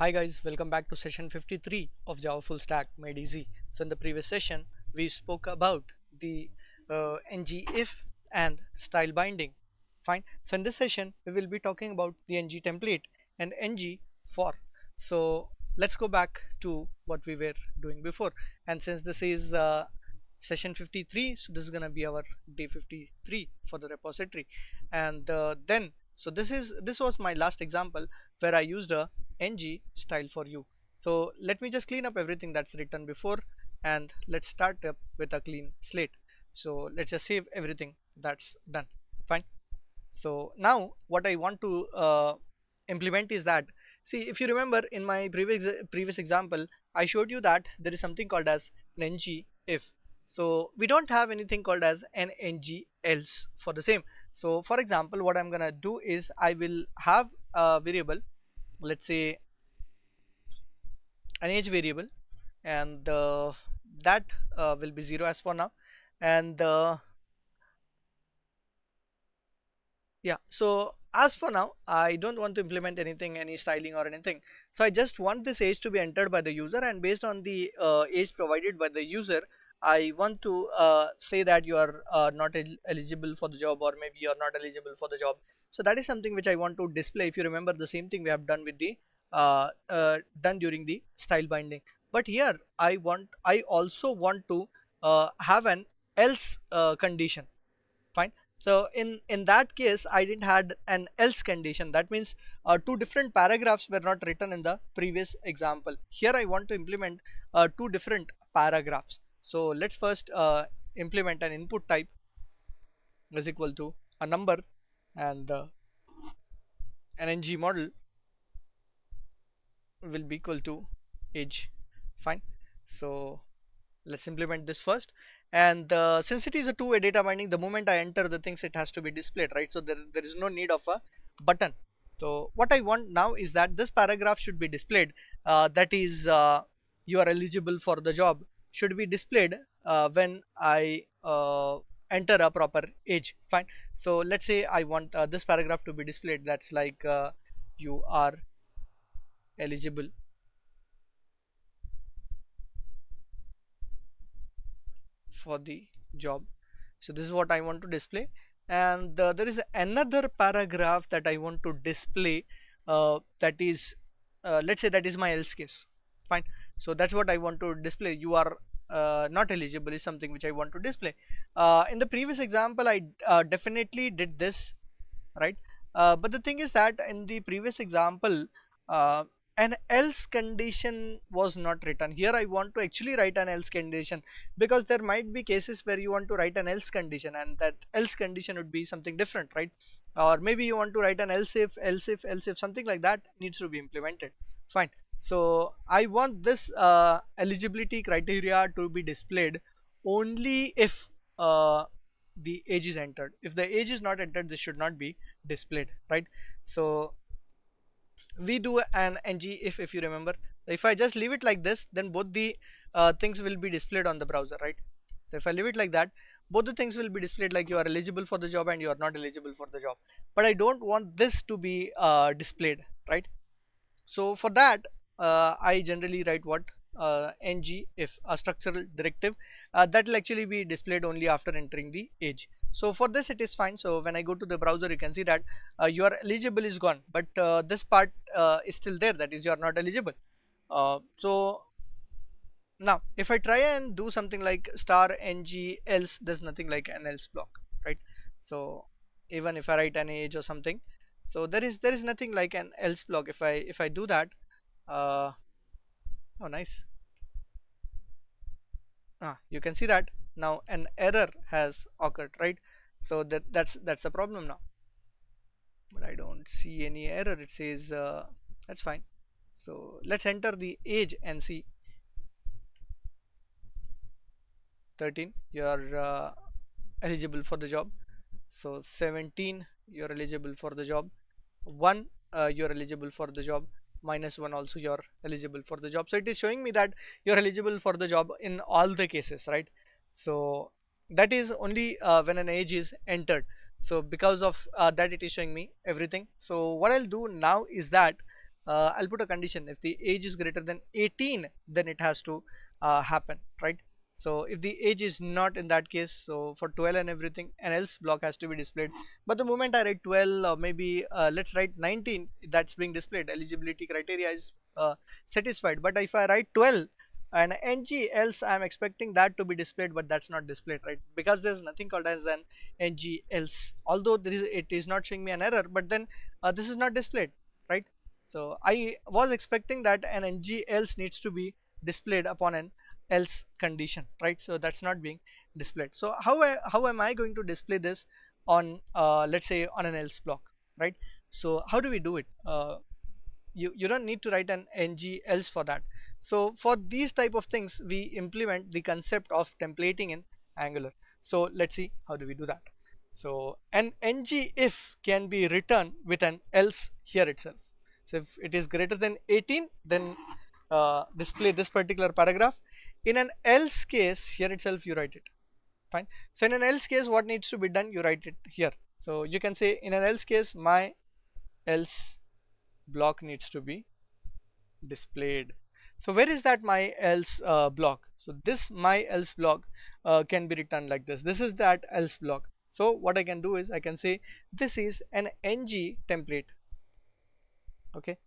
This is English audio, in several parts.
Hi guys, welcome back to session 53 of Java Full Stack Made Easy. So in the previous session, we spoke about the ngIf and style binding. Fine. So in this session, we will be talking about the ngTemplate and ngFor. So let's go back to what we were doing before. And since this is session 53, so this is gonna be our day 53 for the repository. And this was my last example where I used a ng style for you. So let me just clean up everything that's written before and let's start up with a clean slate. So let's just save everything that's done. Fine. So now what I want to implement is that, see, if you remember in my previous example, I showed you that there is something called as an ng if. So we don't have anything called as an ng else for the same. So for example, what I'm gonna do is I will have a variable, let's say an age variable, and that will be 0 as for now. And yeah, so as for now I don't want to implement anything, any styling or anything. So I just want this age to be entered by the user, and based on the age provided by the user, I want to say that you are not eligible for the job, or maybe you are not eligible for the job. So that is something which I want to display. If you remember, the same thing we have done with the done during the style binding. But here I also want to have an else condition. Fine. So in that case, I didn't had an else condition. That means two different paragraphs were not written in the previous example. Here I want to implement two different paragraphs. So let's first implement an input type is equal to a number, and an ng model will be equal to age. Fine. So let's implement this first. And since it is a two-way data binding, the moment I enter the things, it has to be displayed, right? So there is no need of a button. So what I want now is that this paragraph should be displayed, that is you are eligible for the job, should be displayed when I enter a proper age. Fine. So let's say I want this paragraph to be displayed, that's like you are eligible for the job. So this is what I want to display. And there is another paragraph that I want to display, that is let's say that is my else case. Fine. So that's what I want to display. You are not eligible is something which I want to display. In the previous example, I definitely did this, right? But the thing is that in the previous example, uh, an else condition was not written. Here I want to actually write an else condition, because there might be cases where you want to write an else condition, and that else condition would be something different, right? Or maybe you want to write an else if something like that needs to be implemented. Fine. So I want this eligibility criteria to be displayed only if the age is entered. If the age is not entered, this should not be displayed, right? So we do an ng if you remember. If I just leave it like this, then both the things will be displayed on the browser, right? So if I leave it like that, both the things will be displayed, like you are eligible for the job and you are not eligible for the job. But I don't want this to be displayed, right? So for that, I generally write what ng if a structural directive that will actually be displayed only after entering the age. So for this it is fine. So when I go to the browser, you can see that your eligible is gone, but this part is still there, that is you are not eligible. So now if I try and do something like star ng else, there's nothing like an else block, right? So even if I write an age or something, so there is nothing like an else block. If I do that, uh, oh nice, you can see that now an error has occurred, right? So that's the problem now. But I don't see any error. It says that's fine. So let's enter the age and see. 13, you are eligible for the job. So 17, you're eligible for the job. 1, you're eligible for the job. -1, also you're eligible for the job. So it is showing me that you're eligible for the job in all the cases, right? So that is only when an age is entered. So because of that, it is showing me everything. So what I'll do now is that I'll put a condition. If the age is greater than 18, then it has to happen, right? So if the age is not in that case, so for 12 and everything, an else block has to be displayed. But the moment I write 12, or maybe let's write 19, that's being displayed. Eligibility criteria is satisfied. But if I write 12 and ng else, I'm expecting that to be displayed, but that's not displayed, right? Because there's nothing called as an ng else. Although it is not showing me an error, but then this is not displayed, right? So I was expecting that an ng else needs to be displayed upon an else condition, right? So that's not being displayed. So how am I going to display this on let's say on an else block, right? So how do we do it? You don't need to write an ng else for that. So for these type of things, we implement the concept of templating in Angular. So let's see how do we do that. So an ng if can be written with an else here itself. So if it is greater than 18, then display this particular paragraph. In an else case, here itself you write it. Fine. So in an else case, what needs to be done? You write it here. So you can say in an else case, my else block needs to be displayed. So where is that my else block? So this my else block can be written like this. This is that else block. So what I can do is I can say this is an ng template. Okay.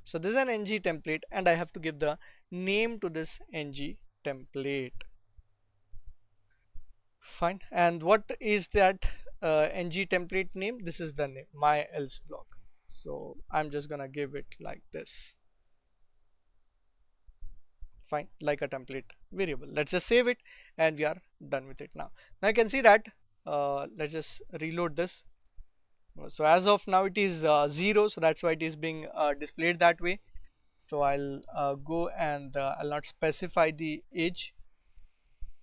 So this is an ng template, and I have to give the name to this ng template. Fine. And what is that ng template name? This is the name, my else block. So I'm just gonna give it like this. Fine, like a template variable. Let's just save it, and we are done with it now. Now I can see that. Let's just reload this. So as of now it is 0, so that's why it is being displayed that way. So I'll go and I'll not specify the age.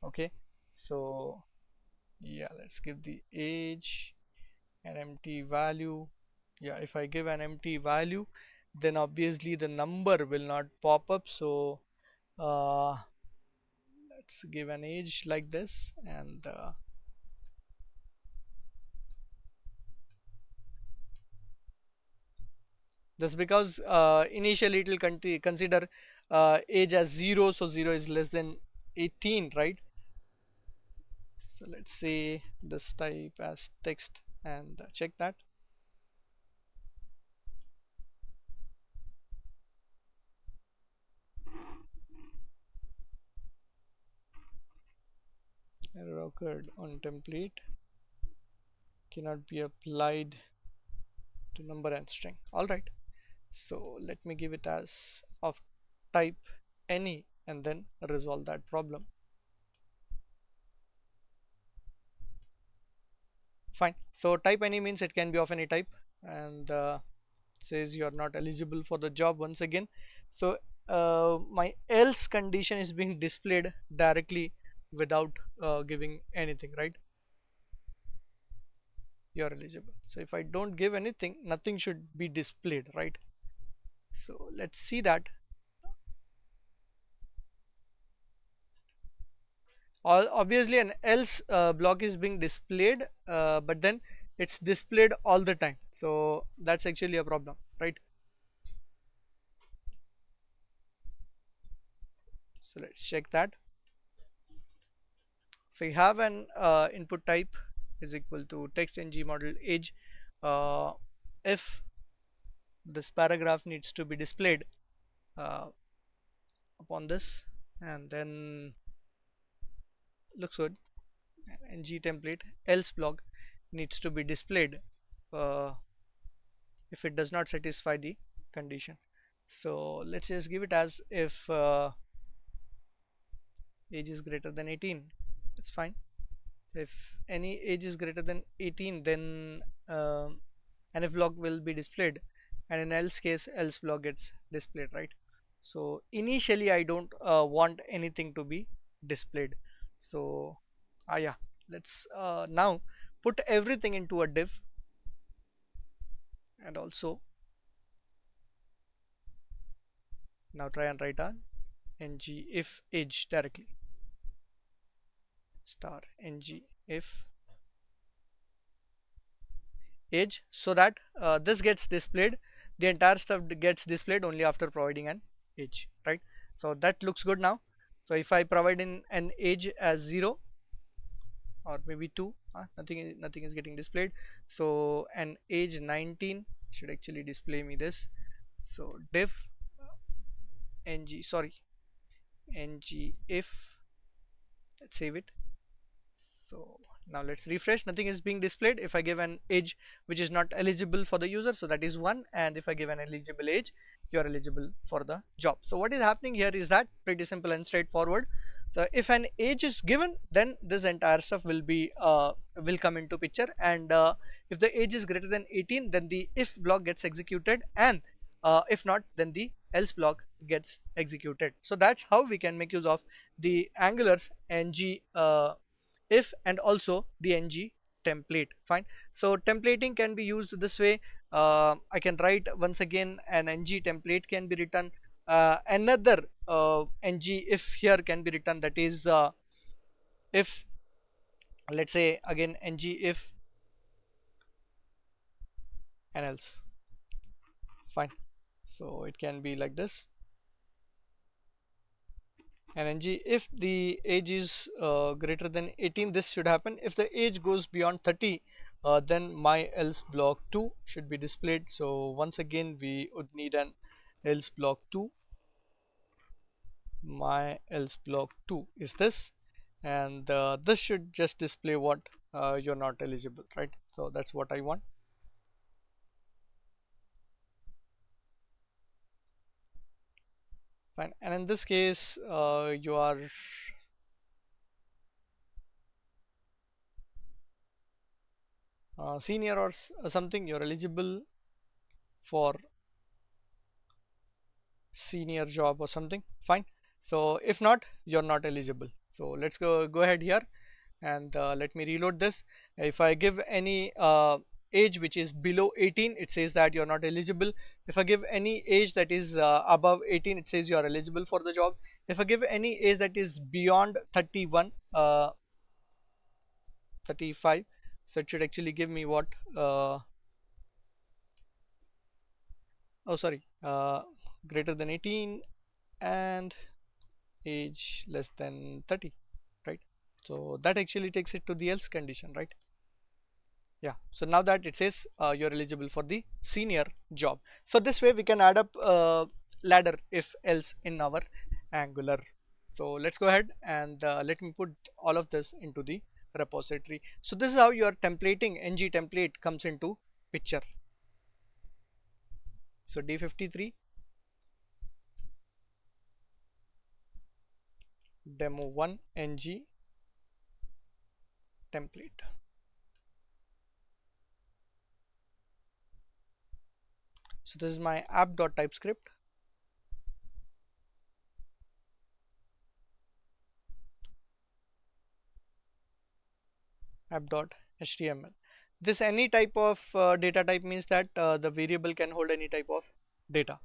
Okay, so yeah, let's give the age an empty value. Yeah, if I give an empty value, then obviously the number will not pop up. So uh, let's give an age like this, and that's because initially it will consider age as 0, so 0 is less than 18, right? So let's say this type as text, and check that. Error occurred on template, cannot be applied to number and string. All right, so let me give it as of type any, and then resolve that problem. Fine. So type any means it can be of any type, and says you are not eligible for the job once again. So my else condition is being displayed directly without giving anything, right? You are eligible. So if I don't give anything, nothing should be displayed, right? So let's see that. Obviously an else block is being displayed, but then it's displayed all the time, so that's actually a problem, right? So let's check that. So you have an input type is equal to text ng model age. If this paragraph needs to be displayed uh, upon this, and then looks good, ng template else block needs to be displayed uh, if it does not satisfy the condition. So let's just give it as if age is greater than 18. It's fine. If any age is greater than 18, then an if block will be displayed, and in else case else block gets displayed, right? So initially I don't want anything to be displayed. So yeah, let's now put everything into a div, and also now try and write a ng if age directly, star ng if age, so that this gets displayed the entire stuff gets displayed only after providing an age, right? So that looks good now. So if I provide in an age as 0 or maybe 2, nothing is getting displayed. So an age 19 should actually display me this. So diff ng, sorry, ng if, let's save it. So now let's refresh. Nothing is being displayed. If I give an age which is not eligible for the user, so that is 1, and if I give an eligible age, you are eligible for the job. So what is happening here is that pretty simple and straightforward. So if an age is given, then this entire stuff will come into picture, and if the age is greater than 18, then the if block gets executed, and if not, then the else block gets executed. So that's how we can make use of the Angular's ng if and also the ng template. Fine. So templating can be used this way. I can write once again an ng template can be written, another ng if here can be written, that is if, let's say again, ng if and else. Fine. So it can be like this, and ng if the age is greater than 18, this should happen. If the age goes beyond 30, then my else block 2 should be displayed. So once again we would need an else block 2. My else block 2 is this, and this should just display what you're not eligible, right? So that's what I want. Fine. And in this case you are senior or something, you're eligible for senior job or something. Fine. So if not, you're not eligible. So let's go ahead here, and let me reload this. If I give any age which is below 18, it says that you're not eligible. If I give any age that is above 18, it says you are eligible for the job. If I give any age that is beyond 31, 35, so it should actually give me what, oh sorry, greater than 18 and age less than 30, right? So that actually takes it to the else condition, right? Yeah. So now that it says you're eligible for the senior job. So this way we can add up ladder if else in our Angular. So let's go ahead and let me put all of this into the repository. So this is how your templating ng template comes into picture. So D53 demo1 ng template. So this is my app.typescript. app.html. This any type of data type means that the variable can hold any type of data.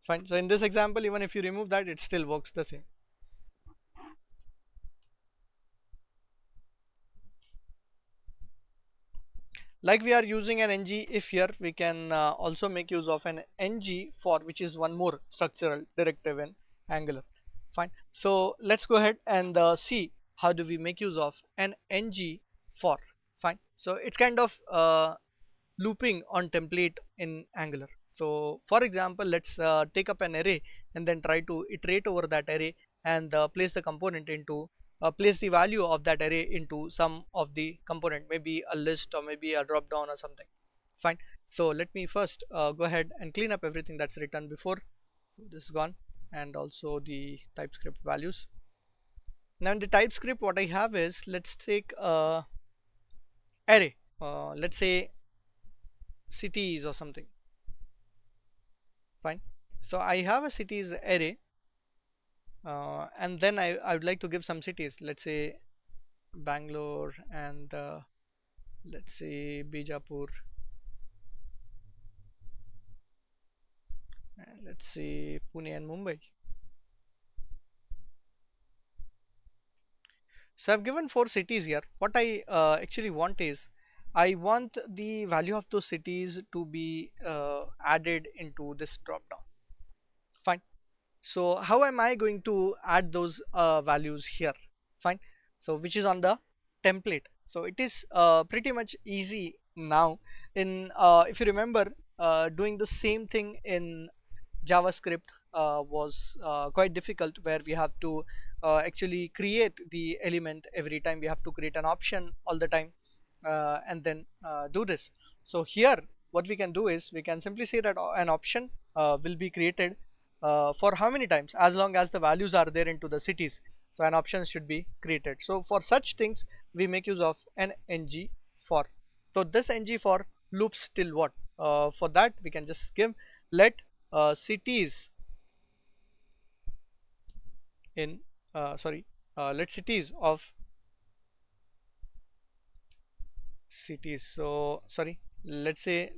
Fine. So in this example, even if you remove that, it still works the same. Like we are using an ng if here, we can also make use of an ngFor, which is one more structural directive in Angular. Fine. So let's go ahead and see how do we make use of an ngFor. Fine. So it's kind of looping on template in Angular. So for example, let's take up an array and then try to iterate over that array and place the component into place the value of that array into some of the component, maybe a list or maybe a drop down or something. Fine. So let me first go ahead and clean up everything that's written before. So this is gone, and also the TypeScript values. Now in the TypeScript, what I have is, let's take array, let's say cities or something. Fine. So I have a cities array, and then I would like to give some cities, let's say Bangalore, and let's say Bijapur, and let's say Pune and Mumbai. So I've given 4 cities here. What I actually want is I want the value of those cities to be added into this drop down. Fine. So how am I going to add those values here? Fine. So which is on the template. So it is pretty much easy now. In if you remember, doing the same thing in JavaScript was quite difficult, where we have to actually create the element every time. We have to create an option all the time, and then do this. So here what we can do is we can simply say that an option will be created for how many times, as long as the values are there into the cities. So an option should be created. So for such things we make use of an ngFor. So this ngFor loops till what? For that we can just give let cities in sorry let cities of cities. So sorry, let's say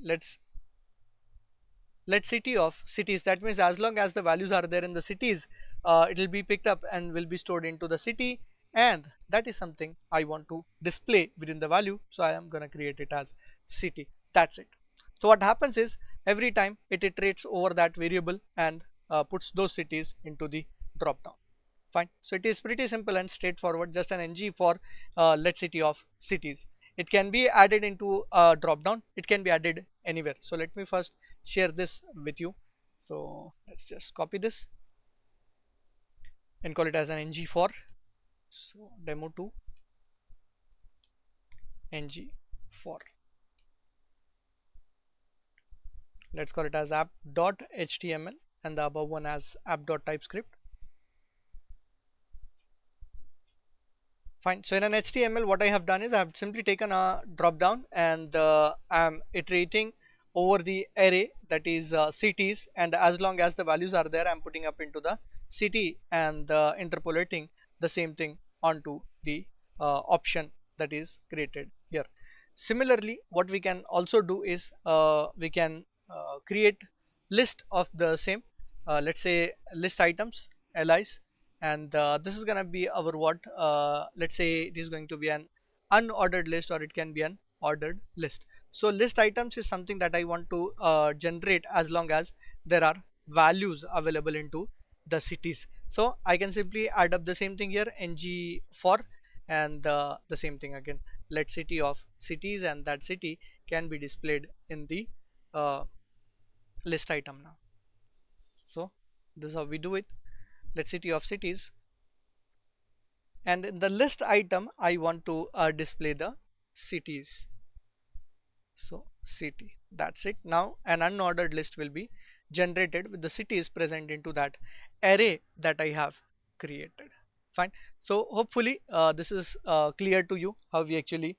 let city of cities. That means as long as the values are there in the cities, it will be picked up and will be stored into the city, and that is something I want to display within the value. So I am going to create it as city. That's it. So what happens is every time it iterates over that variable and puts those cities into the drop down. Fine. So it is pretty simple and straightforward, just an ngFor let city of cities. It can be added into a drop down, it can be added anywhere. So let me first share this with you. So let's just copy this and call it as an ngFor. So demo2 ngFor. Let's call it as app.html and the above one as app.typescript. Fine. So in an HTML, what I have done is I have simply taken a drop down and I'm iterating over the array, that is cities, and as long as the values are there, I'm putting up into the city and interpolating the same thing onto the option that is created here. Similarly, what we can also do is we can create list of the same, let's say list items, lis, and this is going to be our what, let's say it is going to be an unordered list, or it can be an ordered list. So list items is something that I want to generate as long as there are values available into the cities. So I can simply add up the same thing here, ngFor, and the same thing again, let city of cities, and that city can be displayed in the uh, list item now. So this is how we do it. Let city of cities, and in the list item I want to display the cities. So city, that's it. Now an unordered list will be generated with the cities present into that array that I have created. Fine. So hopefully this is clear to you how we actually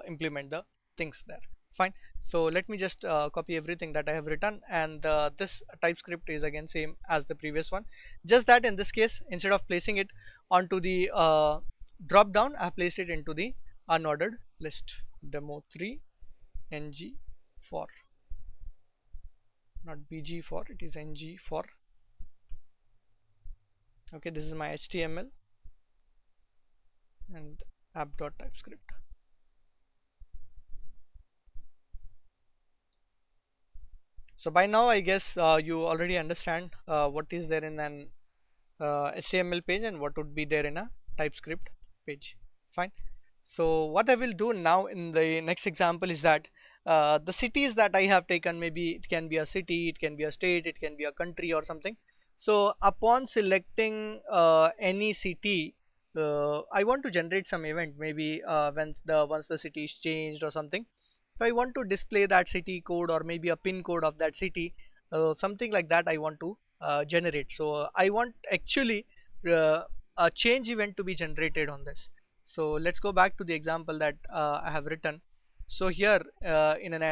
implement the things there. Fine. So let me just copy everything that I have written, and this TypeScript is again same as the previous one, just that in this case instead of placing it onto the drop down, I have placed it into the unordered list. Demo3 ngFor, not bg4, it is ngFor. Okay, this is my HTML and app.typescript. So by now I guess you already understand what is there in an HTML page and what would be there in a TypeScript page. Fine. So what I will do now in the next example is that the cities that I have taken, maybe it can be a city, it can be a state, it can be a country or something. So upon selecting any city, I want to generate some event, maybe once the city is changed or something. So I want to display that city code, or maybe a pin code of that city, something like that I want to generate. So I want actually uh, a change event to be generated on this. So let's go back to the example that I have written. So here in an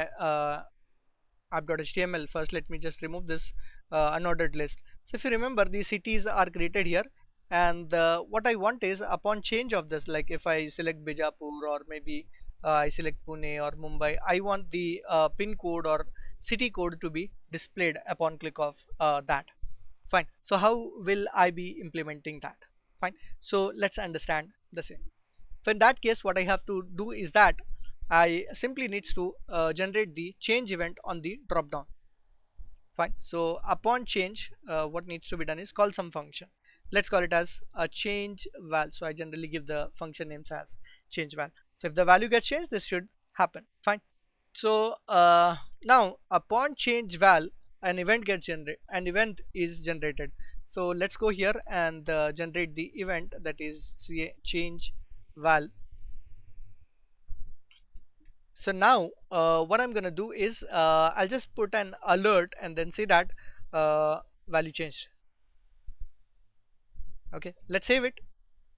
app.html, first let me just remove this unordered list. So if you remember, these cities are created here, and what I want is upon change of this, like if I select Bijapur, or maybe I select Pune or Mumbai, I want the pin code or city code to be displayed upon click of that. Fine. So how will I be implementing that? Fine. So let's understand the same. So in that case, what I have to do is that I simply needs to generate the change event on the drop down. Fine. So upon change, what needs to be done is call some function. Let's call it as a change val. So I generally give the function names as change val. So if the value gets changed, this should happen. Fine. So now upon change val, an event is generated. So let's go here and generate the event, that is change val. So now what I'm gonna do is I'll just put an alert and then say that value changed. Okay, let's save it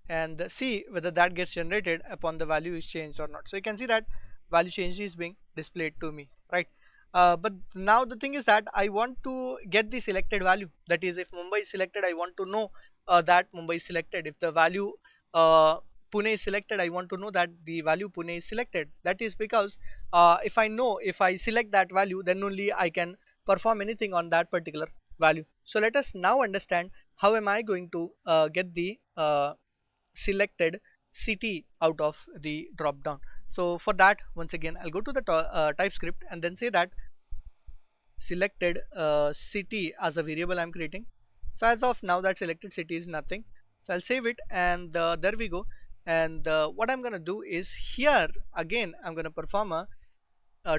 and see whether that gets generated upon the value is changed or not. So you can see that value change is being displayed to me, right? But now the thing is that I want to get the selected value. That is, if Mumbai is selected, I want to know that Mumbai is selected. If the value uh, Pune is selected, I want to know that the value Pune is selected. That is because if I know, if I select that value, then only I can perform anything on that particular value. So let us now understand how am I going to get the selected city out of the drop down. So for that, once again, I'll go to the TypeScript and then say that selected city as a variable I'm creating. So as of now, that selected city is nothing. So I'll save it and there we go. And what I'm going to do is here again, I'm going to perform a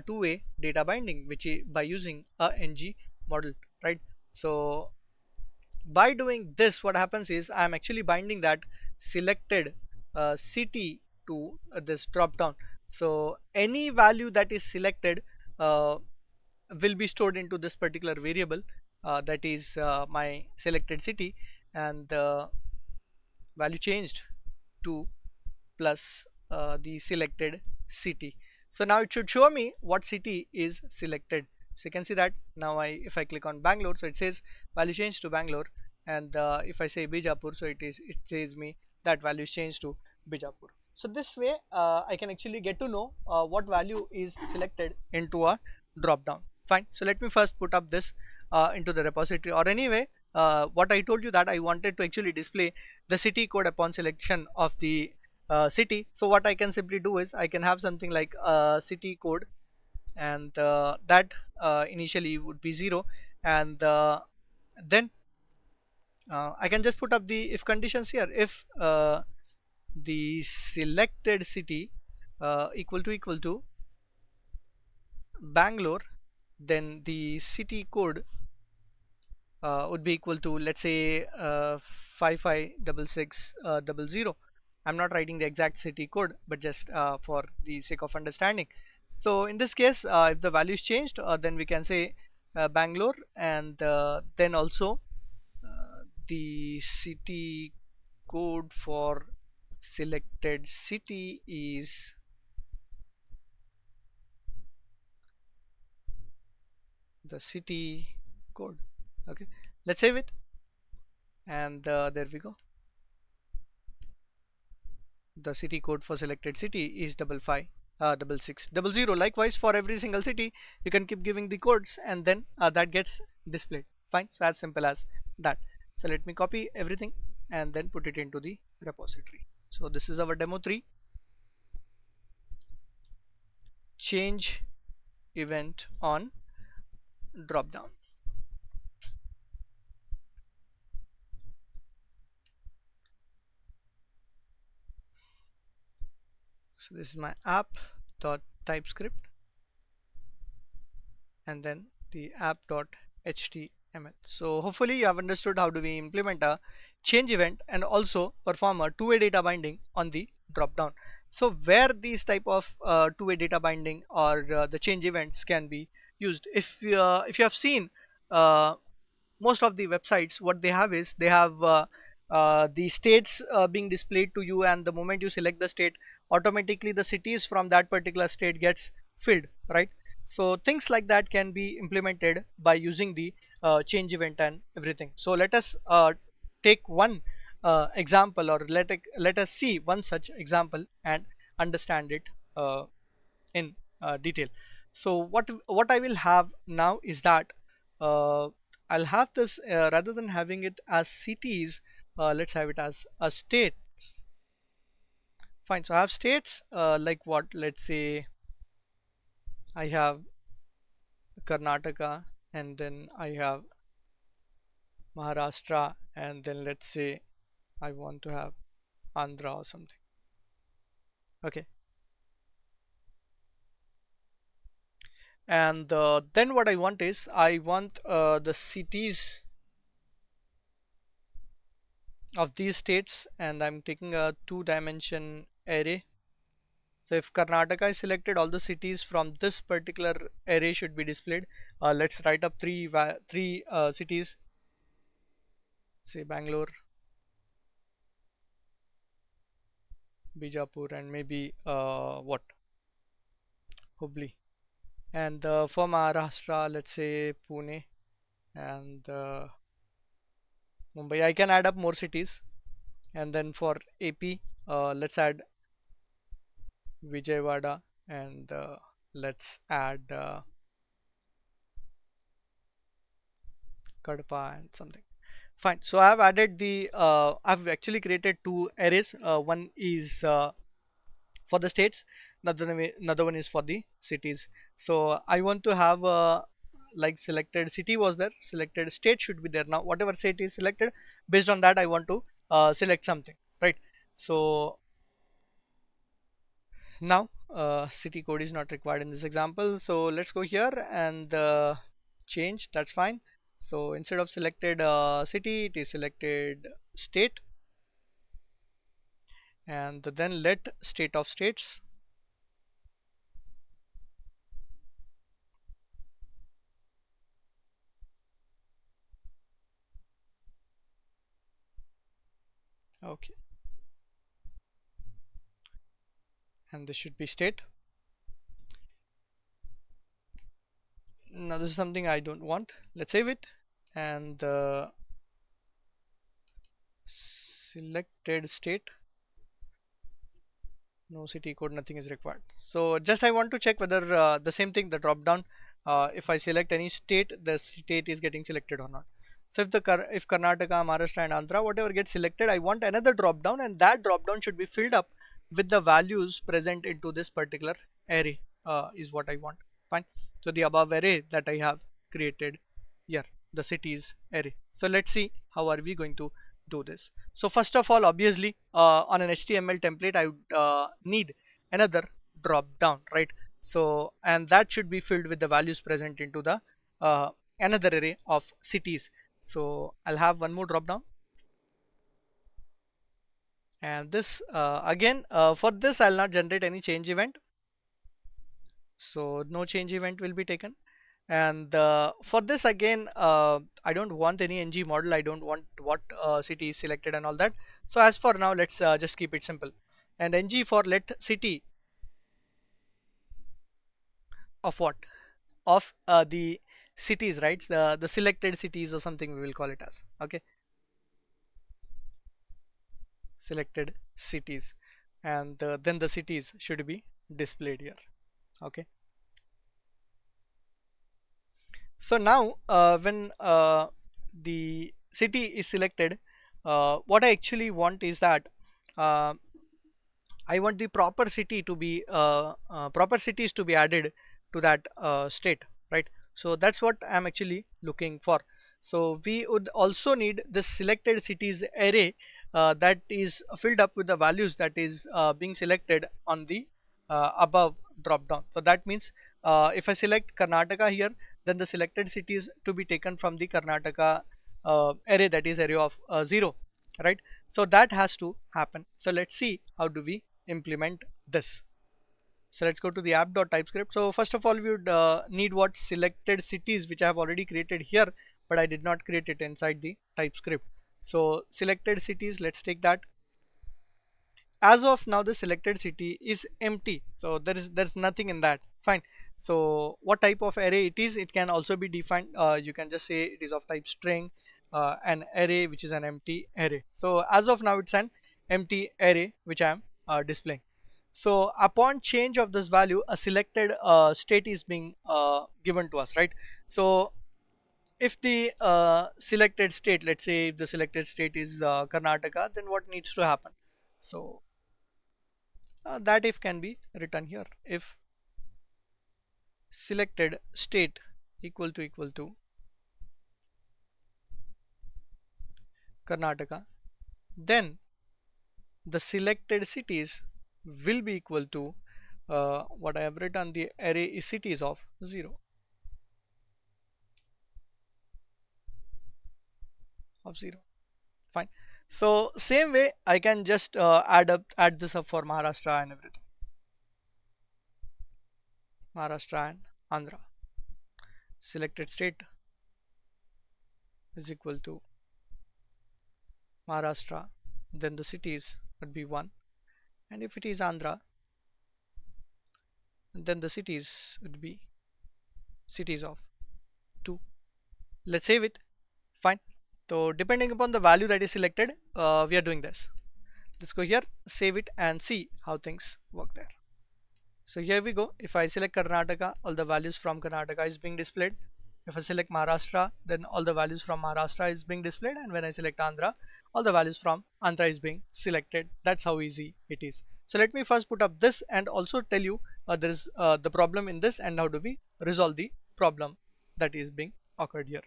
two-way data binding, which is by using a ng model, right? So by doing this, what happens is I'm actually binding that selected city to this drop down. So any value that is selected uh, will be stored into this particular variable, that is my selected city, and the value changed to plus the selected city. So now it should show me what city is selected. So you can see that now if I click on Bangalore, so it says value changed to Bangalore, and if I say Bijapur, so it says me that value is changed to Bijapur. So this way I can actually get to know what value is selected into a drop down. Fine. So let me first put up this into the repository, or anyway what I told you that I wanted to actually display the city code upon selection of the city. So what I can simply do is I can have something like city code, and that initially would be 0, and then I can just put up the if conditions here. If the selected city equal to Bangalore, then the city code would be equal to, let's say, 556600. I'm not writing the exact city code, but just for the sake of understanding. So in this case, if the value is changed, then we can say Bangalore, and then also the city code for selected city is the city code. Okay, let's save it, and there we go. The city code for selected city is 556600. Likewise, for every single city, you can keep giving the codes, and then that gets displayed. Fine. So as simple as that. So let me copy everything and then put it into the repository. So this is our demo 3, change event on dropdown. So this is my app.typescript, and then the app.html. So hopefully you have understood how do we implement a change event and also perform a two-way data binding on the dropdown. So where these type of two-way data binding or the change events can be used, if you have seen uh, most of the websites, what they have is they have the states being displayed to you, and the moment you select the state, automatically the cities from that particular state gets filled, right? So things like that can be implemented by using the change event and everything. So let us take one example, or let us see one such example and understand it in detail. So what I will have now is that uh, I'll have this rather than having it as cities, let's have it as a states. Fine. So I have states like what? Let's say I have Karnataka, and then I have Maharashtra, and then let's say I want to have Andhra or something. Okay, and then what I want is I want the cities of these states, and I'm taking a two-dimension array. So if Karnataka is selected, all the cities from this particular array should be displayed. Let's write up three cities, say Bangalore, Bijapur, and maybe what, Hubli. And for Maharashtra, let's say Pune and Mumbai. I can add up more cities. And then for AP, let's add Vijayawada, and let's add Kadapa and something. Fine. So I have added I've actually created two arrays. One is for the states, another one is for the cities. So I want to have like selected city was there, selected state should be there. Now whatever state is selected, based on that I want to select something, right? So now city code is not required in this example, so let's go here and change. That's fine. So instead of selected city, it is selected state, and then let state of states. Okay, and this should be state. Now this is something I don't want. Let's save it, and selected state, no city code, nothing is required. So just I want to check whether the same thing, the drop down, if I select any state, the state is getting selected or not. So if Karnataka, Maharashtra and Andhra, whatever gets selected, I want another drop down, and that drop down should be filled up with the values present into this particular array, is what I want. Fine. So the above array that I have created here, the cities array. So let's see how are we going to do this. So first of all, obviously, on an HTML template, I would need another drop down, right? So, and that should be filled with the values present into the another array of cities. So I'll have one more drop down, and this again for this I'll not generate any change event, so no change event will be taken. And for this again, I don't want any ng model, I don't want what city is selected and all that. So as for now, let's just keep it simple, and ng for let city of what, of the cities, right? The selected cities or something we will call it as. Okay, selected cities, and then the cities should be displayed here. Okay, so now when the city is selected, what I actually want is that uh, I want the proper city to be proper cities to be added to that state, right? So that's what I'm actually looking for. So we would also need this selected cities array that is filled up with the values that is being selected on the above drop down. So that means if I select Karnataka here, then the selected cities to be taken from the Karnataka array, that is array of 0, right? So that has to happen. So let's see how do we implement this. So let's go to the app.typescript. So first of all, we would need what, selected cities, which I have already created here, but I did not create it inside the TypeScript. So selected cities, let's take that. As of now, the selected city is empty, so there's nothing in that. Fine. So what type of array it is, it can also be defined. You can just say it is of type string, an array which is an empty array. So as of now, it's an empty array which I am displaying. So upon change of this value, a selected state is being given to us, right? So if the selected state, let's say if the selected state is Karnataka, then what needs to happen? So that if can be written here. If selected state equal to Karnataka, then the selected cities will be equal to what I have written, the array is cities of 0. Fine. So same way I can just add this up for Maharashtra and everything. Maharashtra and Andhra. Selected state is equal to Maharashtra, then the cities would be 1, and if it is Andhra, then the cities would be cities of 2. Let's save it. Fine. So depending upon the value that is selected, we are doing this. Let's go here, save it, and see how things work there. So here we go. If I select Karnataka, all the values from Karnataka is being displayed. If I select Maharashtra, then all the values from Maharashtra is being displayed, and when I select Andhra, all the values from Andhra is being selected. That's how easy it is. So let me first put up this and also tell you there is the problem in this and how do we resolve the problem that is being occurred here.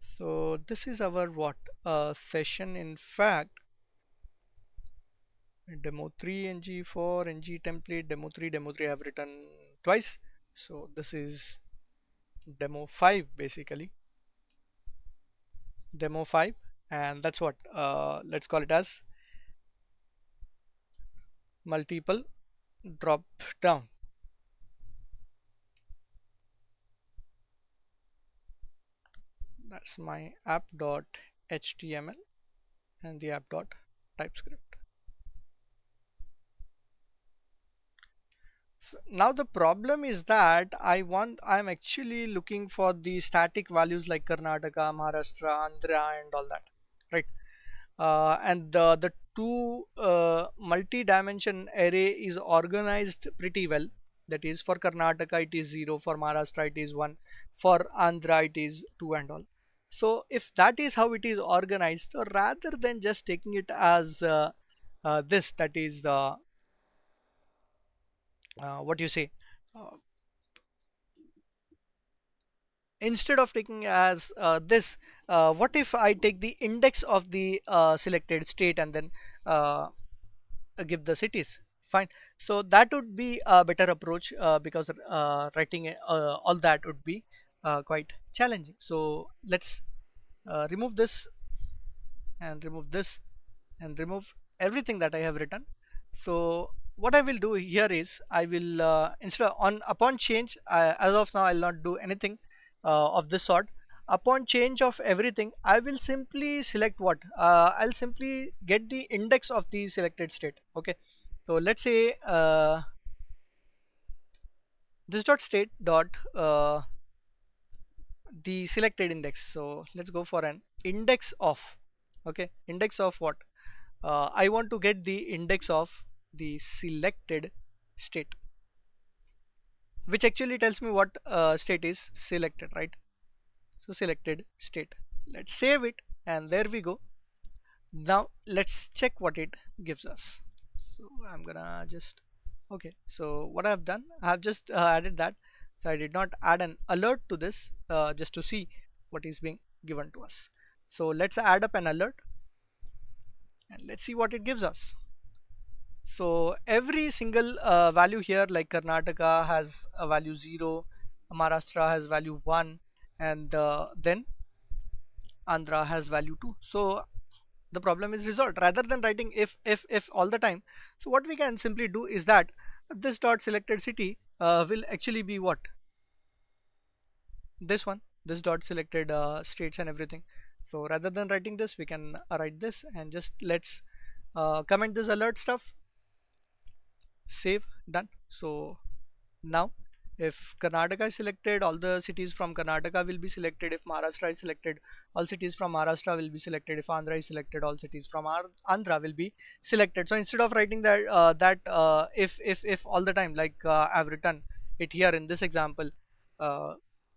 So this is our what session. In fact, demo 3 ngFor ngTemplate, demo 3 I have written twice. So this is demo 5 basically, demo 5, and that's what let's call it as multiple drop down. That's my app.html and the app.typescript. So now the problem is that I'm actually looking for the static values like Karnataka, Maharashtra, Andhra and all that, right? And the two multi-dimension array is organized pretty well. That is, for Karnataka it is 0, for Maharashtra it is 1, for Andhra it is 2 and all. So if that is how it is organized, so rather than just taking it as this, that is the what you say, uh, instead of taking as this, what if I take the index of the selected state and then give the cities? Fine. So that would be a better approach because writing all that would be quite challenging. So let's remove this and remove this and remove everything that I have written. So what I will do here is I will instead of on upon change, as of now I'll not do anything of this sort. Upon change of everything, I will simply select what I'll simply get the index of the selected state. Okay, so let's say this dot state dot the selected index. So let's go for an index of, okay, index of what I want to get the index of the selected state, which actually tells me what state is selected, right? So selected state, let's save it, and there we go. Now let's check what it gives us. So I'm gonna just, okay, so what I've done, I have just added that. So I did not add an alert to this just to see what is being given to us. So let's add up an alert and let's see what it gives us. So every single value here, like Karnataka has a value 0, Maharashtra has value 1, and then Andhra has value 2. So the problem is resolved. Rather than writing if all the time, so what we can simply do is that this dot selected city will actually be what, this one, this dot selected states and everything. So rather than writing this, we can write this and just let's comment this alert stuff, save, done. So now if Karnataka is selected, all the cities from Karnataka will be selected. If Maharashtra is selected, all cities from Maharashtra will be selected. If Andhra is selected, all cities from Andhra will be selected. So instead of writing that if all the time, like I've written it here in this example, uh,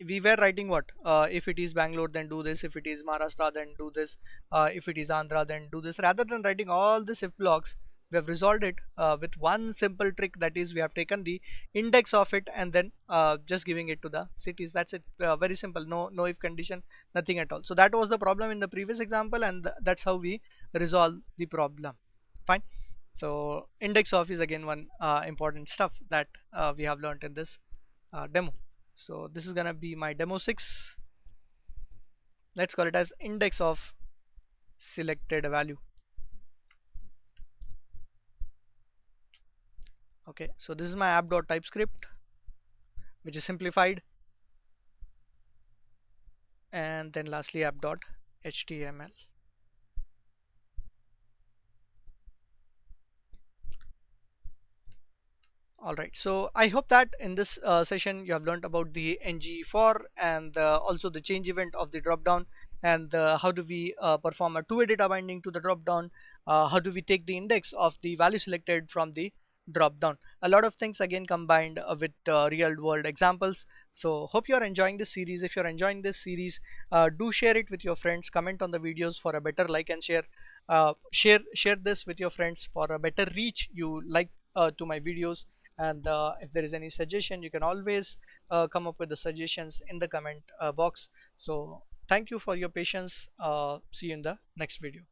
we were writing what, if it is Bangalore then do this, if it is Maharashtra then do this, if it is Andhra then do this. Rather than writing all this if blocks, We have resolved it with one simple trick, that is we have taken the index of it and then just giving it to the cities. That's it. Very simple. No if condition, nothing at all. So that was the problem in the previous example, and that's how we resolve the problem. Fine. So index of is again one important stuff that we have learned in this demo. So this is gonna be my demo 6. Let's call it as index of selected value. Okay, so this is my app.typescript, which is simplified, and then lastly app.html. All right, so I hope that in this session you have learned about the ngFor and also the change event of the dropdown, and how do we perform a two-way data binding to the dropdown, how do we take the index of the value selected from the dropdown. A lot of things again combined with real world examples. So hope you are enjoying this series. If you're enjoying this series, do share it with your friends, comment on the videos for a better like and share. Share this with your friends for a better reach you like to my videos. And if there is any suggestion, you can always come up with the suggestions in the comment box. So thank you for your patience. See you in the next video.